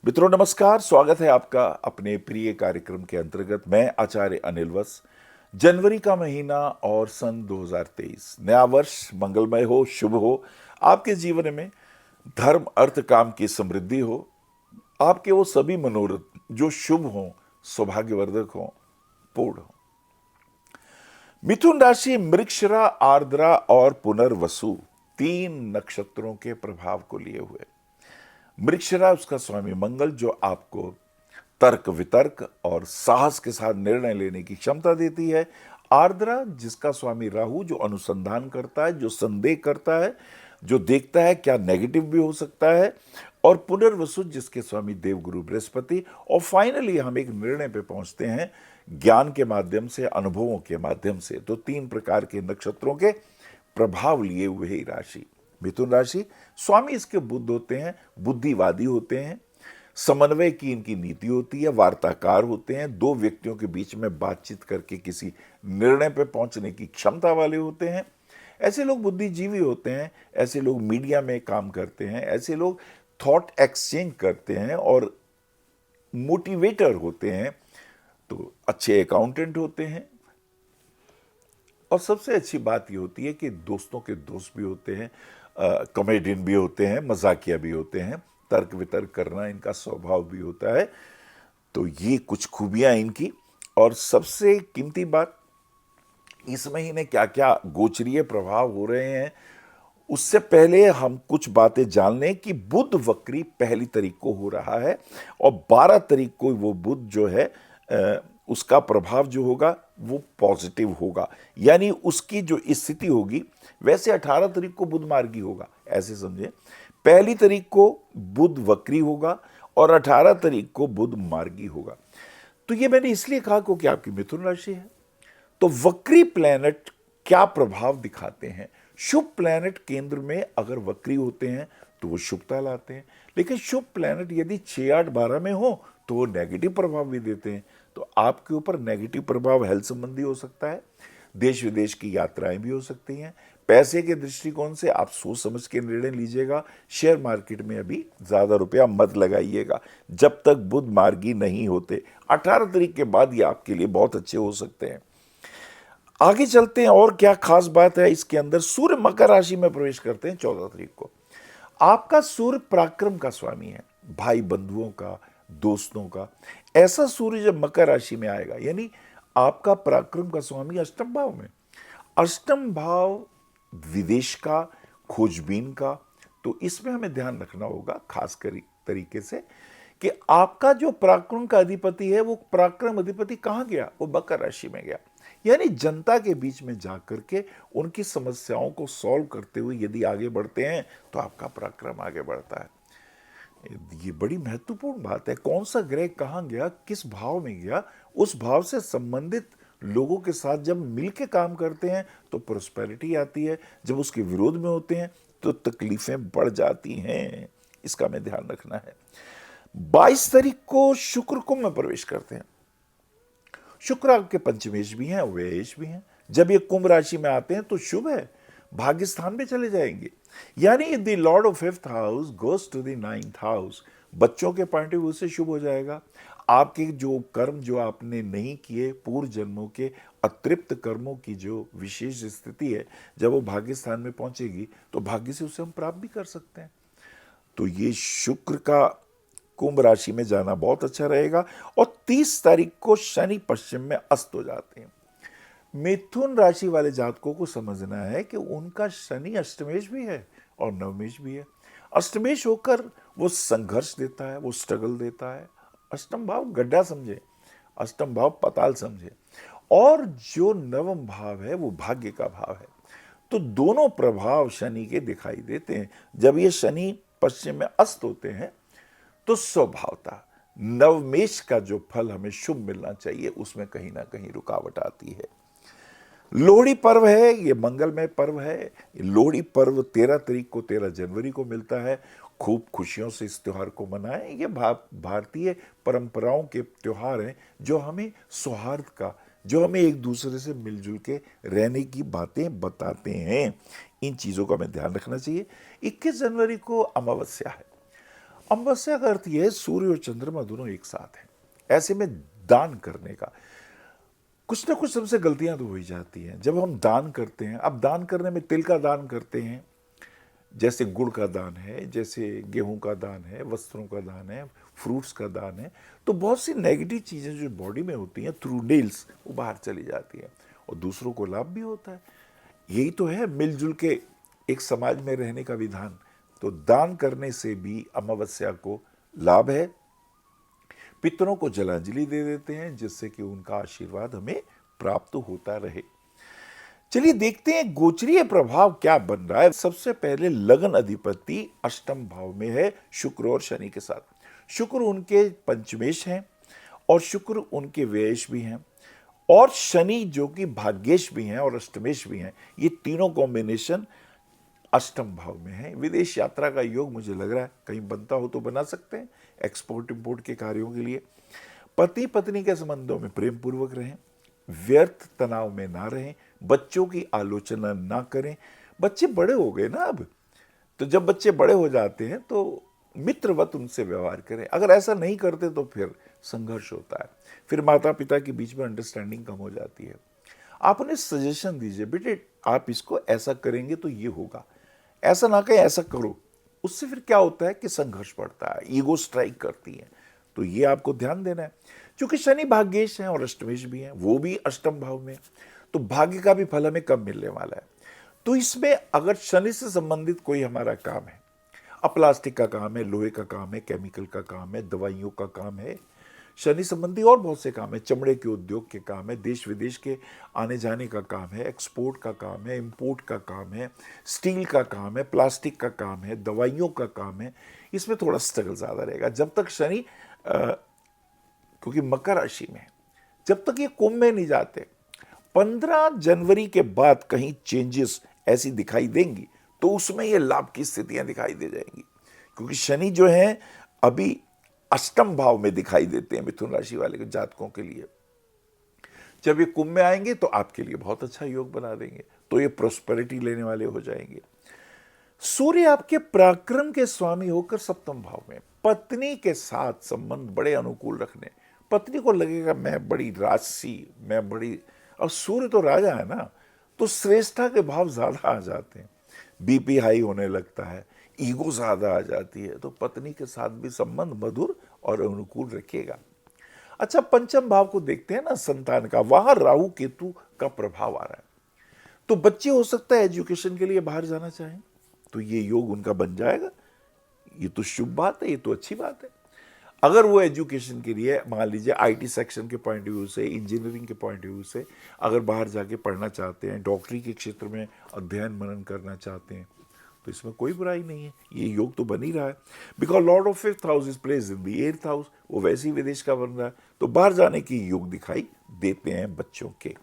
मित्रों नमस्कार, स्वागत है आपका अपने प्रिय कार्यक्रम के अंतर्गत। मैं आचार्य अनिल वस। जनवरी का महीना और सन 2023, नया वर्ष मंगलमय हो, शुभ हो। आपके जीवन में धर्म अर्थ काम की समृद्धि हो। आपके वो सभी मनोरथ जो शुभ हों, सौभाग्यवर्धक हों, पूर्ण हों। मिथुन राशि मृगशिरा, आर्द्रा और पुनर्वसु, तीन नक्षत्रों के प्रभाव को लिए हुए। मृगशिरा उसका स्वामी मंगल, जो आपको तर्क वितर्क और साहस के साथ निर्णय लेने की क्षमता देती है। आर्द्रा जिसका स्वामी राहु, जो अनुसंधान करता है, जो संदेह करता है, जो देखता है क्या नेगेटिव भी हो सकता है। और पुनर्वसु जिसके स्वामी देवगुरु बृहस्पति। और फाइनली हम एक निर्णय पे पहुंचते हैं ज्ञान के माध्यम से, अनुभवों के माध्यम से। तो तीन प्रकार के नक्षत्रों के प्रभाव लिए हुए ही राशि मिथुन राशि। स्वामी इसके बुध होते हैं, बुद्धिवादी होते हैं, समन्वय की इनकी नीति होती है, वार्ताकार होते हैं, दो व्यक्तियों के बीच में बातचीत करके किसी निर्णय पर पहुंचने की क्षमता वाले होते हैं। ऐसे लोग बुद्धिजीवी होते हैं, ऐसे लोग मीडिया में काम करते हैं, ऐसे लोग थॉट एक्सचेंज करते हैं और मोटिवेटर होते हैं। तो अच्छे अकाउंटेंट होते हैं। और सबसे अच्छी बात ये होती है कि दोस्तों के दोस्त भी होते हैं, कॉमेडियन भी होते हैं, मजाकिया भी होते हैं, तर्क वितर्क करना इनका स्वभाव भी होता है। तो ये कुछ खूबियां इनकी। और सबसे कीमती बात, इस महीने क्या क्या गोचरीय प्रभाव हो रहे हैं, उससे पहले हम कुछ बातें जान लें कि बुध वक्री 1 तारीख को हो रहा है और 12 तारीख को वो बुध जो है उसका प्रभाव जो होगा वो पॉजिटिव होगा। यानी उसकी जो स्थिति होगी, वैसे 18 तारीख को बुध मार्गी होगा, ऐसे समझे। 1 तारीख को बुध वक्री होगा और 18 तारीख को बुध मार्गी होगा। तो ये मैंने इसलिए कहा क्योंकि आपकी मिथुन राशि है। तो वक्री प्लैनेट क्या प्रभाव दिखाते हैं? शुभ प्लैनेट केंद्र में अगर वक्री होते हैं तो वो शुभता लाते हैं, लेकिन शुभ प्लैनेट यदि 6, 8, 12 में हो तो वो नेगेटिव प्रभाव भी देते हैं। तो आपके ऊपर नेगेटिव प्रभाव हेल्थ संबंधी हो सकता है, देश विदेश की यात्राएं भी हो सकती हैं। पैसे के दृष्टिकोण से आप सोच समझ के निर्णय लीजिएगा। शेयर मार्केट में अभी ज्यादा रुपया मत लगाइएगा जब तक बुध मार्गी नहीं होते। 18 तारीख के बाद ये आपके लिए बहुत अच्छे हो सकते हैं। आगे चलते हैं और क्या खास बात है इसके अंदर। सूर्य मकर राशि में प्रवेश करते हैं 14 तारीख को। आपका सूर्य पराक्रम का स्वामी है, भाई बंधुओं का, दोस्तों का। ऐसा सूर्य जब मकर राशि में आएगा, यानी आपका पराक्रम का स्वामी अष्टम भाव में। अष्टम भाव विदेश का, खोजबीन का। तो इसमें हमें ध्यान रखना होगा खास तरीके से कि आपका जो पराक्रम का अधिपति है, वो पराक्रम अधिपति कहां गया? वो मकर राशि में गया। यानी जनता के बीच में जाकर के उनकी समस्याओं को सॉल्व करते हुए यदि आगे बढ़ते हैं तो आपका पराक्रम आगे बढ़ता है। ये बड़ी महत्वपूर्ण बात है। कौन सा ग्रह कहां गया, किस भाव में गया, उस भाव से संबंधित लोगों के साथ जब मिलके काम करते हैं तो प्रोस्पेरिटी आती है। जब उसके विरोध में होते हैं तो तकलीफें बढ़ जाती हैं। इसका हमें ध्यान रखना है। 22 तारीख को शुक्र कुंभ में प्रवेश करते हैं। शुक्र आपके पंचमेश भी हैं, व्ययेश भी हैं। जब ये कुंभ राशि में आते हैं तो शुभ है, भाग्य स्थान में चले जाएंगे। यानी the lord of 5th house goes to the 9th house. बच्चों के पॉइंट ऑफ व्यू से शुभ हो जाएगा। आपके जो कर्म जो आपने नहीं किए, पूर्व जन्मों के अतृप्त कर्मों की जो विशेष स्थिति है, जब वो भाग्य स्थान में पहुंचेगी तो भाग्य से उसे हम प्राप्त भी कर सकते हैं। तो ये शुक्र का कुंभ राशि में जाना बहुत अच्छा रहेगा। और 30 तारीख को शनि पश्चिम में अस्त हो जाते हैं। मिथुन राशि वाले जातकों को समझना है कि उनका शनि अष्टमेश भी है और नवमेश भी है। अष्टमेश होकर वो संघर्ष देता है, वो स्ट्रगल देता है। अष्टम भाव गड्ढा समझे, अष्टम भाव पताल समझे। और जो नवम भाव है वो भाग्य का भाव है। तो दोनों प्रभाव शनि के दिखाई देते हैं। जब ये शनि पश्चिम में अस्त होते हैं तो स्वभावता नवमेश का जो फल हमें शुभ मिलना चाहिए, उसमें कहीं ना कहीं रुकावट आती है। लोहड़ी पर्व है, ये मंगलमय पर्व है। लोहड़ी पर्व 13 तारीख को, 13 जनवरी को मिलता है। खूब खुशियों से इस त्योहार को मनाएं। ये भारतीय परंपराओं के त्योहार हैं जो हमें सौहार्द का, जो हमें एक दूसरे से मिलजुल के रहने की बातें बताते हैं। इन चीज़ों का हमें ध्यान रखना चाहिए। 21 जनवरी को अमावस्या है। अमावस्या का अर्थ यह है सूर्य और चंद्रमा दोनों एक साथ हैं, ऐसे में दान करने का कुछ ना कुछ हमसे गलतियां तो हो ही जाती हैं। जब हम दान करते हैं, अब दान करने में तिल का दान करते हैं, जैसे गुड़ का दान है, जैसे गेहूं का दान है, वस्त्रों का दान है, फ्रूट्स का दान है, तो बहुत सी नेगेटिव चीज़ें जो बॉडी में होती हैं थ्रू नील्स वो बाहर चली जाती है और दूसरों को लाभ भी होता है। यही तो है मिलजुल के एक समाज में रहने का विधान। तो दान करने से भी अमावस्या को लाभ है। पितरों को जलांजलि दे देते हैं जिससे कि उनका आशीर्वाद हमें प्राप्त होता रहे। चलिए देखते हैं गोचरीय प्रभाव क्या बन रहा है। सबसे पहले लगन अधिपति अष्टम भाव में है शुक्र और शनि के साथ। शुक्र उनके पंचमेश हैं और शुक्र उनके व्ययेश भी हैं और शनि जो कि भाग्येश भी हैं और अष्टमेश भी हैं। ये तीनों कॉम्बिनेशन अष्टम भाव में है। विदेश यात्रा का योग मुझे लग रहा है कहीं बनता हो तो बना सकते हैं, एक्सपोर्ट इंपोर्ट के कार्यों के लिए। पति पत्नी के संबंधों में प्रेम पूर्वक रहें, व्यर्थ तनाव में ना रहें, बच्चों की आलोचना ना करें। बच्चे बड़े हो गए ना अब, तो जब बच्चे बड़े हो जाते हैं तो मित्रवत उनसे व्यवहार करें। अगर ऐसा नहीं करते तो फिर संघर्ष होता है, फिर माता पिता के बीच में अंडरस्टैंडिंग कम हो जाती है। आप उन्हें सजेशन दीजिए, बेटे आप इसको ऐसा करेंगे तो ये होगा, ऐसा ना कहें ऐसा करो। उससे फिर क्या होता है कि संघर्ष बढ़ता है, ईगो स्ट्राइक करती है। तो ये आपको ध्यान देना है। क्योंकि शनि भाग्येश है और अष्टमेश भी है, वो भी अष्टम भाव में, तो भाग्य का भी फल हमें कम मिलने वाला है। तो इसमें अगर शनि से संबंधित कोई हमारा काम है, अब प्लास्टिक का काम है, लोहे का काम है, केमिकल का काम है, दवाइयों का काम है, शनि संबंधी और बहुत से काम है, चमड़े के उद्योग के काम है, देश विदेश के आने जाने का काम है, एक्सपोर्ट का काम है, इंपोर्ट का काम है, स्टील का काम है, प्लास्टिक का काम है, दवाइयों का काम है। इसमें थोड़ा स्ट्रगल ज़्यादा रहेगा जब तक शनि क्योंकि मकर राशि में है, जब तक ये कुंभ में नहीं जाते। 15 जनवरी के बाद कहीं चेंजेस ऐसी दिखाई देंगी तो उसमें ये लाभ की स्थितियां दिखाई दे जाएंगी। क्योंकि शनि जो है अभी अष्टम भाव में दिखाई देते हैं मिथुन राशि वाले के जातकों के लिए। जब ये कुंभ में आएंगे तो आपके लिए बहुत अच्छा योग बना देंगे, तो ये प्रोस्पेरिटी लेने वाले हो जाएंगे। सूर्य आपके पराक्रम के स्वामी होकर सप्तम भाव में, पत्नी के साथ संबंध बड़े अनुकूल रखने। पत्नी को लगेगा मैं बड़ी राजसी, मैं बड़ी, और सूर्य तो राजा है ना, तो श्रेष्ठता के भाव ज्यादा आ जाते हैं, बीपी हाई होने लगता है, ईगो ज्यादा आ जाती है। तो पत्नी के साथ भी संबंध मधुर और अनुकूल रखिएगा। अच्छा, पंचम भाव को देखते हैं ना, संतान का, वहां राहु केतु का प्रभाव आ रहा है। तो बच्चे हो सकता है एजुकेशन के लिए बाहर जाना चाहें, तो ये योग उनका बन जाएगा। ये तो शुभ बात है, ये तो अच्छी बात है। अगर वो एजुकेशन के लिए मान लीजिए आईटी सेक्शन के पॉइंट ऑफ व्यू से, इंजीनियरिंग के पॉइंट ऑफ व्यू से अगर बाहर जाके पढ़ना चाहते हैं, डॉक्टरी के क्षेत्र में अध्ययन मनन करना चाहते हैं, तो इसमें कोई बुराई नहीं है, ये योग तो बन ही रहा है। Because Lord of 5th house is place in the 8th house, वो वैसे ही विदेश का बन रहा है, तो बाहर जाने की योग दिखाई देते हैं बच्चों के।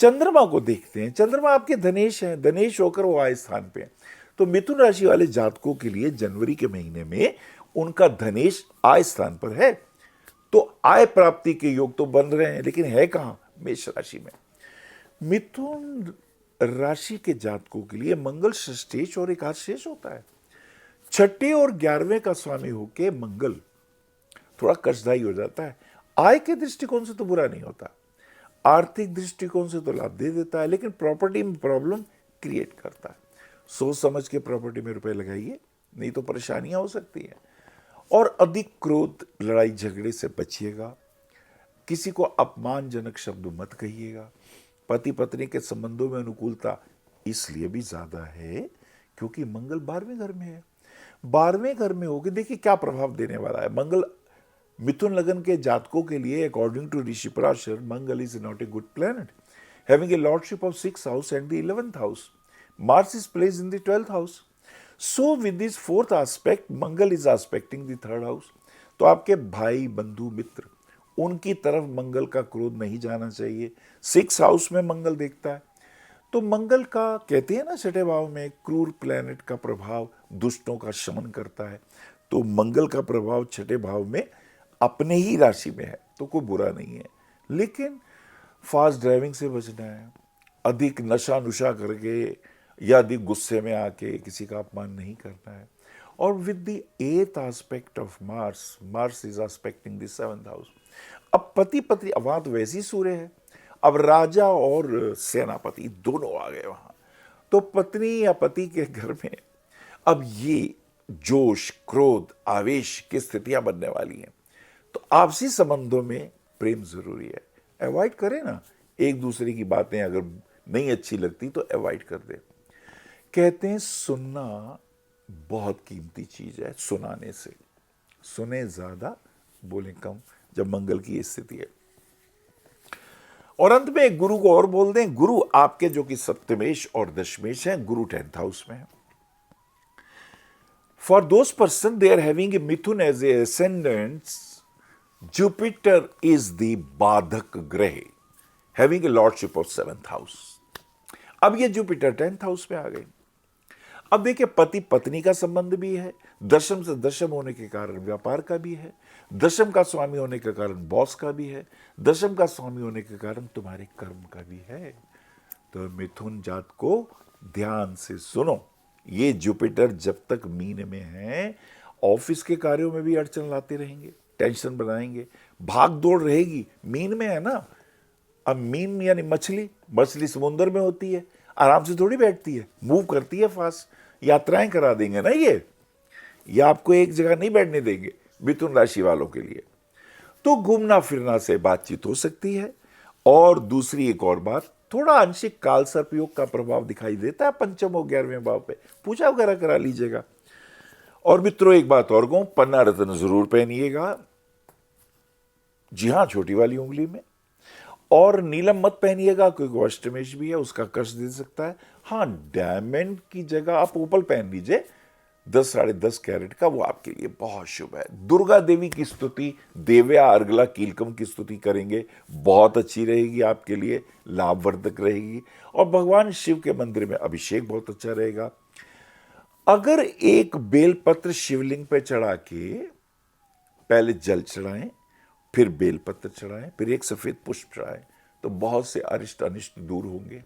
चंद्रमा को देखते हैं। चंद्रमा आपके धनेश हैं, धनेश होकर वो आय स्थान पे हैं। तो मिथुन राशि वाले जातकों के लिए जनवरी के महीने में उनका धनेश आय स्थान पर है, तो आय प्राप्ति के योग तो बन रहे हैं, लेकिन है कहां? मेष राशि में। मिथुन राशि के जातकों के लिए मंगल षष्ठेश और एकादशेश होता है। छठे और 11वें का स्वामी होके मंगल थोड़ा कष्टदायी हो जाता है। आय के दृष्टिकोण से तो बुरा नहीं होता, आर्थिक दृष्टिकोण से तो लाभ दे देता है, लेकिन प्रॉपर्टी में प्रॉब्लम क्रिएट करता है। सोच समझ के प्रॉपर्टी में रुपए लगाइए, नहीं तो परेशानियां हो सकती हैं। और अधिक क्रोध, लड़ाई झगड़े से बचिएगा। किसी को अपमानजनक शब्द मत कहिएगा। पति पत्नी के संबंधों में अनुकूलता इसलिए भी ज्यादा है क्योंकि मंगल 12वें घर में है। 12वें घर में होगी, देखिए क्या प्रभाव देने वाला है मंगल मिथुन लगन के जातकों के लिए। According to Rishi Parashar, Mangal is not a good planet, having a lordship of 6th house and the 11th house. Mars is placed in the 12th house. So with this fourth aspect, Mangal is aspecting the 3rd house. तो आपके भाई, बंधु, मित्र, उनकी तरफ मंगल का क्रोध नहीं जाना चाहिए। 6th हाउस में मंगल देखता है, तो मंगल का कहते हैं ना छठे भाव में क्रूर प्लैनेट का प्रभाव दुष्टों का शमन करता है। तो मंगल का प्रभाव छठे भाव में अपने ही राशि में है, तो कोई बुरा नहीं है। लेकिन फास्ट ड्राइविंग से बचना है, अधिक नशा नुशा करके या अधिक गुस्से में आके किसी का अपमान नहीं करना है। और with the 8th aspect of Mars, Mars is aspecting the 7th house. अब पति पत्नी, अब वहां तो वैसी सूर्य है, अब राजा और सेनापति दोनों आ गए वहां, तो पत्नी या पति के घर में अब ये जोश, क्रोध, आवेश की स्थितियां बनने वाली हैं। तो आपसी संबंधों में प्रेम जरूरी है। अवॉइड करें ना, एक दूसरे की बातें अगर नहीं अच्छी लगती तो अवॉइड कर दे। कहते हैं सुनना बहुत कीमती चीज है, सुनाने से। सुने ज्यादा, बोले कम, जब मंगल की स्थिति है। और अंत में गुरु को और बोल दें, गुरु आपके जो कि सप्तमेश और दशमेश हैं, गुरु 10th हाउस में है। For those person they are having a Mithun as a ascendant, Jupiter is the बाधक ग्रह, having a lordship of 7th house. अब ये जुपिटर 10th हाउस में आ गई। अब देखिए, पति पत्नी का संबंध भी है, दशम से दशम होने के कारण व्यापार का भी है, दशम का स्वामी होने के कारण बॉस का भी है, दशम का स्वामी होने के कारण तुम्हारे कर्म का भी है। तो मिथुन जात को ध्यान से सुनो, ये जुपिटर जब तक मीन में है, ऑफिस के कार्यों में भी अड़चन लाते रहेंगे, टेंशन बनाएंगे, भाग दौड़ रहेगी। मीन में है ना, अब मीन यानी मछली, मछली समुद्र में होती है, आराम से थोड़ी बैठती है, मूव करती है फास्ट। यात्राएं करा देंगे ना ये आपको एक जगह नहीं बैठने देंगे मिथुन राशि वालों के लिए। तो घूमना फिरना से बातचीत हो सकती है। और दूसरी एक और बात, थोड़ा आंशिक काल सर्प योग का प्रभाव दिखाई देता है पंचम और 11वें भाव पे, पूजा वगैरह करा लीजिएगा। और मित्रों एक बात और कहूं, पन्ना रत्न जरूर पहनिएगा, जी हां, छोटी वाली उंगली में। और नीलम मत पहनिएगा क्योंकि अष्टमेश भी है, उसका कष्ट दे सकता है। हाँ, डायमंड की जगह आप ओपल पहन लीजिए 10 साढ़े 10 कैरेट का, वो आपके लिए बहुत शुभ है। दुर्गा देवी की स्तुति, देव्या अर्गला कीलकम की स्तुति करेंगे, बहुत अच्छी रहेगी आपके लिए, लाभवर्धक रहेगी। और भगवान शिव के मंदिर में अभिषेक बहुत अच्छा रहेगा। अगर एक बेलपत्र शिवलिंग पे चढ़ा के पहले जल चढ़ाएं, फिर बेलपत्र चढ़ाएं, फिर एक सफेद पुष्प चढ़ाएं, तो बहुत से अरिष्ट अनिष्ट दूर होंगे,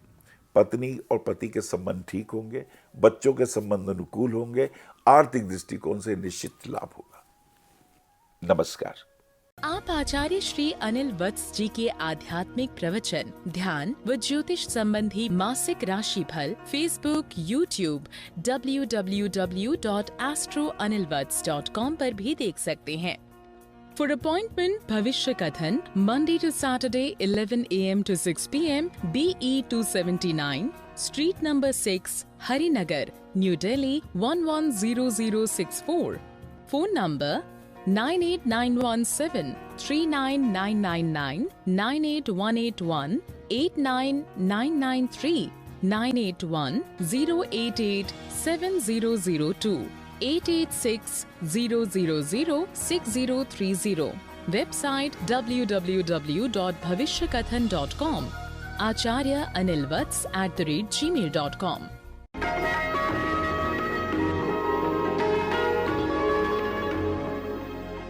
पत्नी और पति के संबंध ठीक होंगे, बच्चों के संबंध अनुकूल होंगे, आर्थिक दृष्टिकोण से निश्चित लाभ होगा। नमस्कार। आप आचार्य श्री अनिल वत्स जी के आध्यात्मिक प्रवचन, ध्यान व ज्योतिष संबंधी मासिक राशि फल फेसबुक, यूट्यूब, www.astroanilvats.com पर भी देख सकते हैं। For appointment, भविष्य कथन, Monday to Saturday, 11 a.m. to 6 p.m. BE 279, Street number 6, Harinagar, New Delhi 110064. Phone number 98917 39999 98181 89993 981 088 7002 886-000-6030. Website www.bhavishyakathan.com. Acharya Anil Vats @gmail.com.